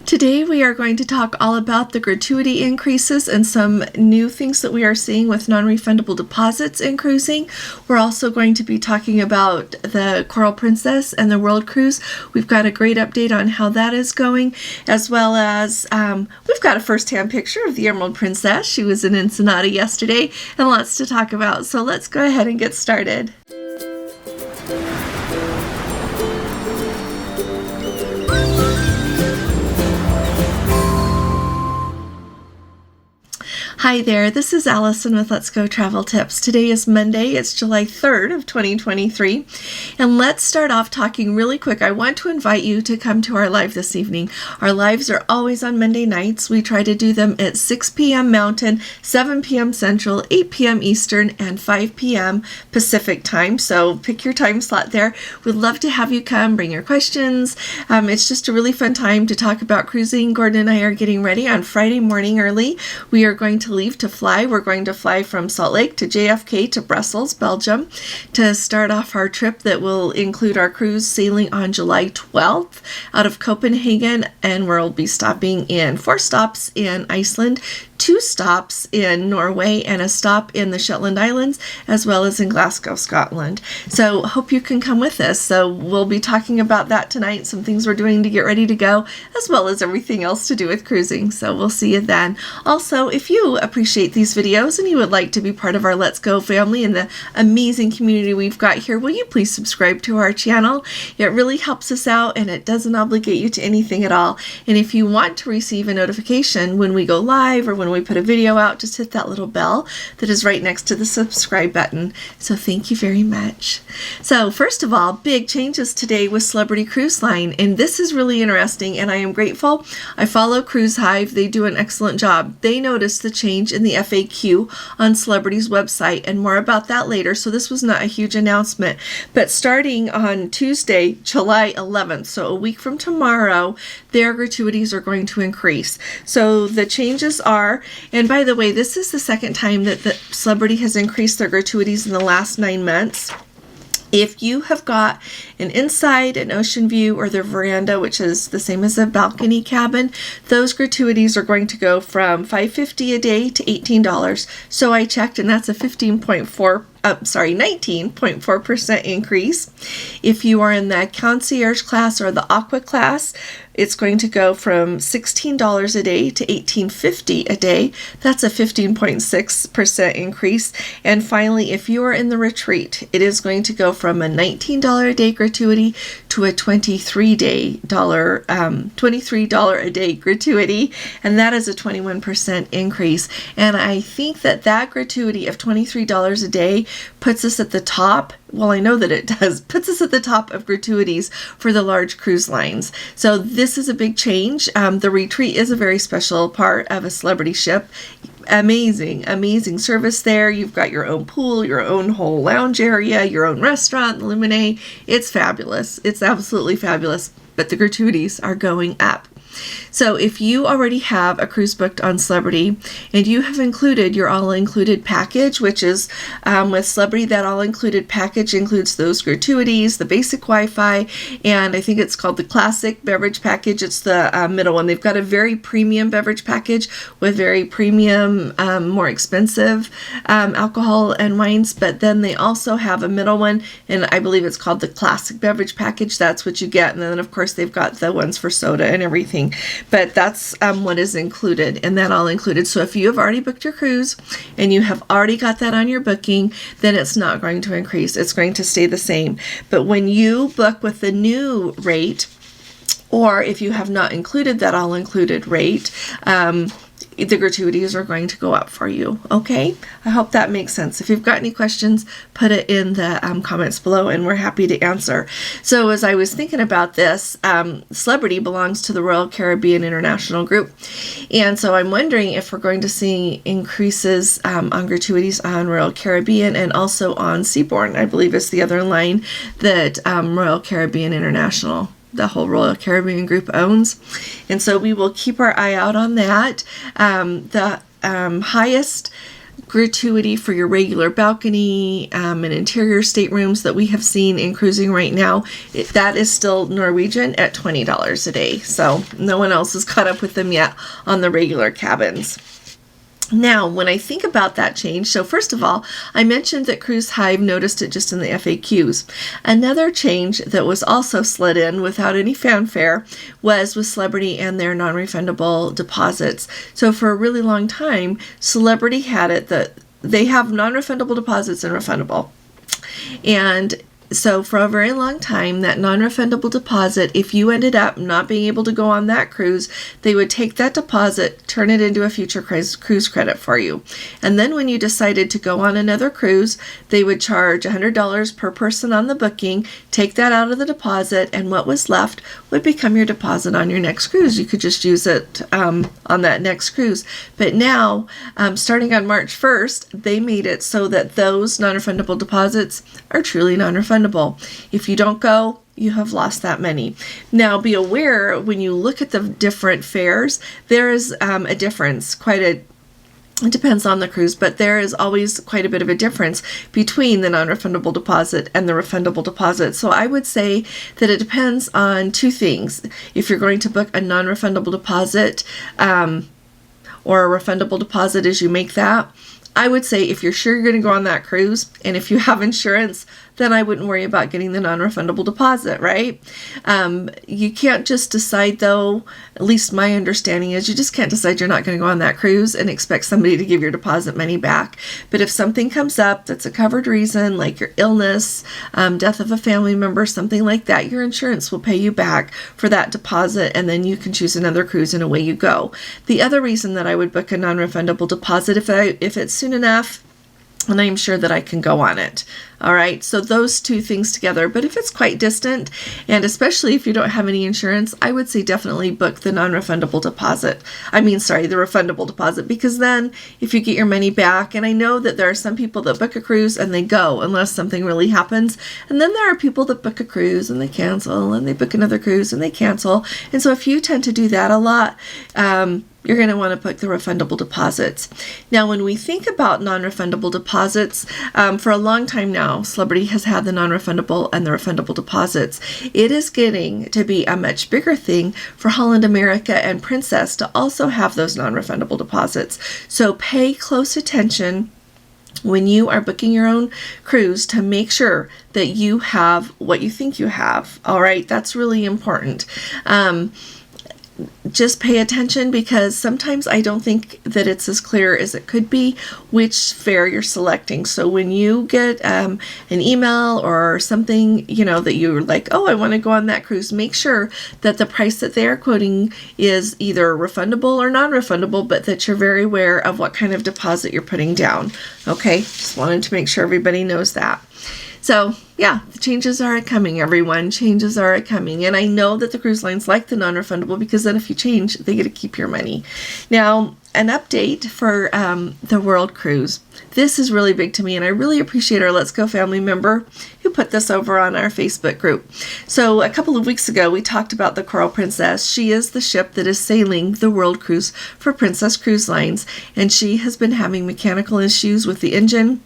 Today we are going to talk all about the gratuity increases and some new things that we are seeing with non-refundable deposits in cruising. We're also going to be talking about the Coral Princess and the World Cruise. We've got a great update on how that is going, as well as we've got a first-hand picture of the Emerald Princess. She was in Ensenada yesterday and lots to talk about. So let's go ahead and get started. Hi there, this is Allison with Let's Go Travel Tips. Today is Monday, it's July 3rd of 2023, and let's start off talking really quick. I want to invite you to come to our live this evening. Our lives are always on Monday nights. We try to do them at 6 p.m. Mountain, 7 p.m. Central, 8 p.m. Eastern, and 5 p.m. Pacific time, so pick your time slot there. We'd love to have you come, bring your questions. It's just a really fun time to talk about cruising. Gordon and I are getting ready on Friday morning early. We are going to leave to fly. We're going to fly from Salt Lake to JFK to Brussels, Belgium, to start off our trip that will include our cruise sailing on July 12th out of Copenhagen, and we'll be stopping in 4 stops in Iceland, 2 stops in Norway, and a stop in the Shetland Islands, as well as in Glasgow, Scotland. So hope you can come with us. So we'll be talking about that tonight, some things we're doing to get ready to go, as well as everything else to do with cruising. So we'll see you then. Also, if you appreciate these videos and you would like to be part of our Let's Go family and the amazing community we've got here, will you please subscribe to our channel? It really helps us out and it doesn't obligate you to anything at all. And if you want to receive a notification when we go live or when we put a video out, just hit that little bell that is right next to the subscribe button. So thank you very much. So first of all, big changes today with Celebrity Cruise Line, and this is really interesting and I am grateful. I follow Cruise Hive. They do an excellent job. They noticed the change in the FAQ on Celebrity's website, and more about that later. So this was not a huge announcement, but starting on Tuesday, July 11th, so a week from tomorrow, their gratuities are going to increase. So the changes are, and by the way, this is the second time that the Celebrity has increased their gratuities in the last 9 months. If you have got an inside, an ocean view, or the veranda, which is the same as a balcony cabin, those gratuities are going to go from $5.50 a day to $18. So I checked, and that's a 19.4% increase. If you are in the concierge class or the aqua class, it's going to go from $16 a day to $18.50 a day. That's a 15.6% increase. And finally, if you are in the retreat, it is going to go from a $19 a day gratuity to a $23 a day gratuity, and that is a 21% increase. And I think that that gratuity of $23 a day puts us at the top. Well, I know that it does, puts us at the top of gratuities for the large cruise lines. So this is a big change. The retreat is a very special part of a Celebrity ship. Amazing service there. You've got your own pool, your own whole lounge area, your own restaurant, the Lemonade. It's fabulous. It's absolutely fabulous. But the gratuities are going up. So if you already have a cruise booked on Celebrity and you have included your all-included package, which is with Celebrity, that all-included package includes those gratuities, the basic Wi-Fi, and I think it's called the classic beverage package. It's the middle one. They've got a very premium beverage package with very premium, more expensive alcohol and wines, but then they also have a middle one, and I believe it's called the classic beverage package. That's what you get, and then of course they've got the ones for soda and everything. But that's what is included, and that all included. So if you have already booked your cruise and you have already got that on your booking, then it's not going to increase. It's going to stay the same. But when you book with the new rate, or if you have not included that all included rate, the gratuities are going to go up for you. Okay? I hope that makes sense. If you've got any questions, put it in the comments below and we're happy to answer. So as I was thinking about this, Celebrity belongs to the Royal Caribbean International Group. And so I'm wondering if we're going to see increases on gratuities on Royal Caribbean and also on Seabourn, I believe is the other line that Royal Caribbean International, the whole Royal Caribbean group, owns. And so we will keep our eye out on that. The highest gratuity for your regular balcony and interior staterooms that we have seen in cruising right now, that is still Norwegian at $20 a day. So no one else has caught up with them yet on the regular cabins. Now, when I think about that change, so first of all, I mentioned that Cruise Hive noticed it just in the FAQs. Another change that was also slid in without any fanfare was with Celebrity and their non-refundable deposits. So for a really long time, Celebrity had it that they have non-refundable deposits and refundable. And so for a very long time, that non-refundable deposit, if you ended up not being able to go on that cruise, they would take that deposit, turn it into a future cruise credit for you. And then when you decided to go on another cruise, they would charge $100 per person on the booking, take that out of the deposit, and what was left would become your deposit on your next cruise. You could just use it on that next cruise. But now, starting on March 1st, they made it so that those non-refundable deposits are truly non-refundable. If you don't go, you have lost that money. Now, be aware when you look at the different fares, there is a difference, it depends on the cruise, but there is always quite a bit of a difference between the non-refundable deposit and the refundable deposit. So I would say that it depends on two things. If you're going to book a non-refundable deposit or a refundable deposit as you make that, I would say if you're sure you're going to go on that cruise and if you have insurance, then I wouldn't worry about getting the non-refundable deposit, right? You can't just decide, though, at least my understanding is you just can't decide you're not going to go on that cruise and expect somebody to give your deposit money back. But if something comes up that's a covered reason, like your illness, death of a family member, something like that, your insurance will pay you back for that deposit, and then you can choose another cruise and away you go. The other reason that I would book a non-refundable deposit, if it's soon enough, and I'm sure that I can go on it. All right, so those two things together. But if it's quite distant, and especially if you don't have any insurance, I would say definitely book the non-refundable deposit. The refundable deposit, because then if you get your money back, and I know that there are some people that book a cruise and they go unless something really happens, and then there are people that book a cruise and they cancel, and they book another cruise and they cancel. And so if you tend to do that a lot, you're going to want to book the refundable deposits. Now, when we think about non-refundable deposits, for a long time now, Celebrity has had the non-refundable and the refundable deposits. It is getting to be a much bigger thing for Holland America and Princess to also have those non-refundable deposits. So pay close attention when you are booking your own cruise to make sure that you have what you think you have. All right, that's really important. Just pay attention, because sometimes I don't think that it's as clear as it could be which fare you're selecting. So when you get an email or something, that you're like, oh, I want to go on that cruise, make sure that the price that they are quoting is either refundable or non-refundable, but that you're very aware of what kind of deposit you're putting down. Okay, just wanted to make sure everybody knows that. So yeah, the changes are coming, everyone. Changes are coming. And I know that the cruise lines like the non-refundable, because then if you change, they get to keep your money. Now, an update for the World Cruise. This is really big to me, and I really appreciate our Let's Go family member who put this over on our Facebook group. So a couple of weeks ago, we talked about the Coral Princess. She is the ship that is sailing the World Cruise for Princess Cruise Lines, and she has been having mechanical issues with the engine.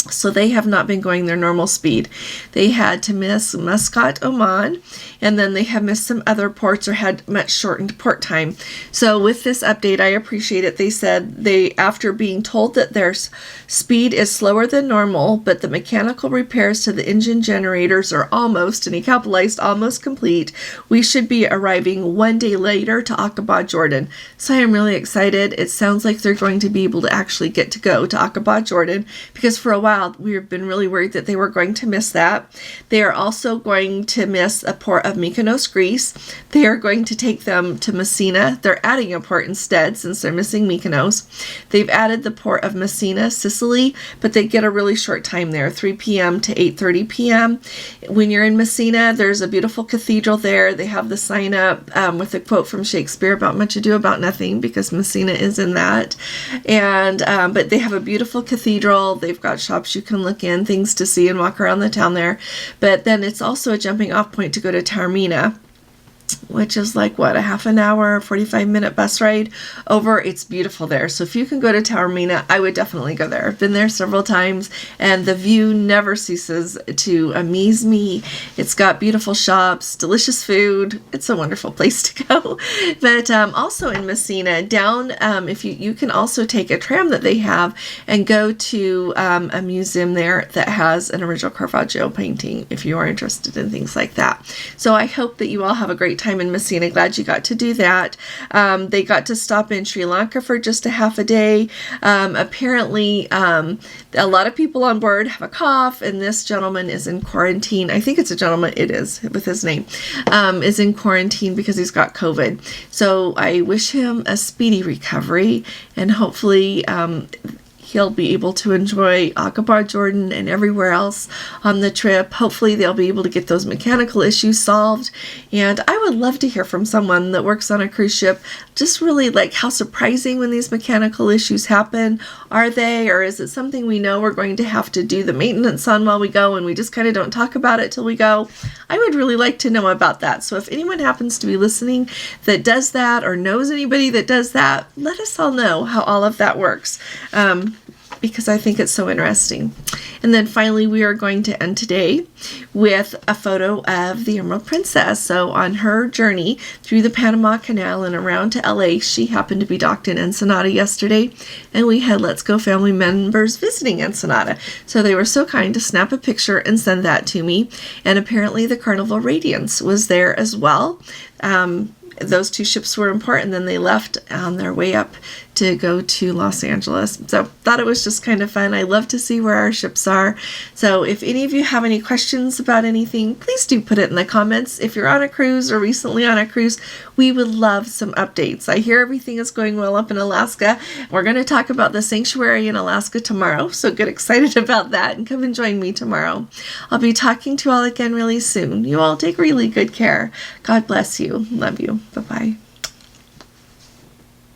So they have not been going their normal speed. They had to miss Muscat, Oman, and then they have missed some other ports or had much shortened port time. So with this update, I appreciate it. They said after being told that their speed is slower than normal, but the mechanical repairs to the engine generators are almost, and he capitalized, almost complete, we should be arriving 1 day later to Aqaba, Jordan. So I am really excited. It sounds like they're going to be able to actually get to go to Aqaba, Jordan, because for a while, we've been really worried that they were going to miss that. They are also going to miss a port of Mykonos, Greece. They are going to take them to Messina. They're adding a port instead since they're missing Mykonos. They've added the port of Messina, Sicily, but they get a really short time there, 3 p.m. to 8:30 p.m. When you're in Messina, there's a beautiful cathedral there. They have the sign up with a quote from Shakespeare about much ado about nothing, because Messina is in that. And but they have a beautiful cathedral. They've got shops you can look in, things to see and walk around the town there. But then it's also a jumping off point to go to Taormina. which is like what, a half an hour, 45-minute bus ride over. It's beautiful there. So if you can go to Taormina, I would definitely go there. I've been there several times, and the view never ceases to amaze me. It's got beautiful shops, delicious food. It's a wonderful place to go. But also in Messina, down, if you can also take a tram that they have and go to a museum there that has an original Caravaggio painting, if you are interested in things like that. So I hope that you all have a great time in Messina. Glad you got to do that. They got to stop in Sri Lanka for just a half a day. Apparently, a lot of people on board have a cough, and this gentleman is in quarantine. I think it's a gentleman, it is, with his name, is in quarantine because he's got COVID. So I wish him a speedy recovery, and hopefully he'll be able to enjoy Aqaba, Jordan, and everywhere else on the trip. Hopefully they'll be able to get those mechanical issues solved. And I would love to hear from someone that works on a cruise ship, just really like how surprising when these mechanical issues happen. Are they, or is it something we know we're going to have to do the maintenance on while we go and we just kind of don't talk about it till we go? I would really like to know about that. So if anyone happens to be listening that does that or knows anybody that does that, let us all know how all of that works. Because I think it's so interesting. And then finally, we are going to end today with a photo of the Emerald Princess. So on her journey through the Panama Canal and around to LA, she happened to be docked in Ensenada yesterday, and we had Let's Go family members visiting Ensenada. So they were so kind to snap a picture and send that to me. And apparently the Carnival Radiance was there as well. Those two ships were important. Then they left on their way up to go to Los Angeles. So thought it was just kind of fun. I love to see where our ships are. So if any of you have any questions about anything, please do put it in the comments. If you're on a cruise or recently on a cruise, we would love some updates. I hear everything is going well up in Alaska. We're going to talk about the sanctuary in Alaska tomorrow. So get excited about that and come and join me tomorrow. I'll be talking to you all again really soon. You all take really good care. God bless you. Love you. Bye-bye.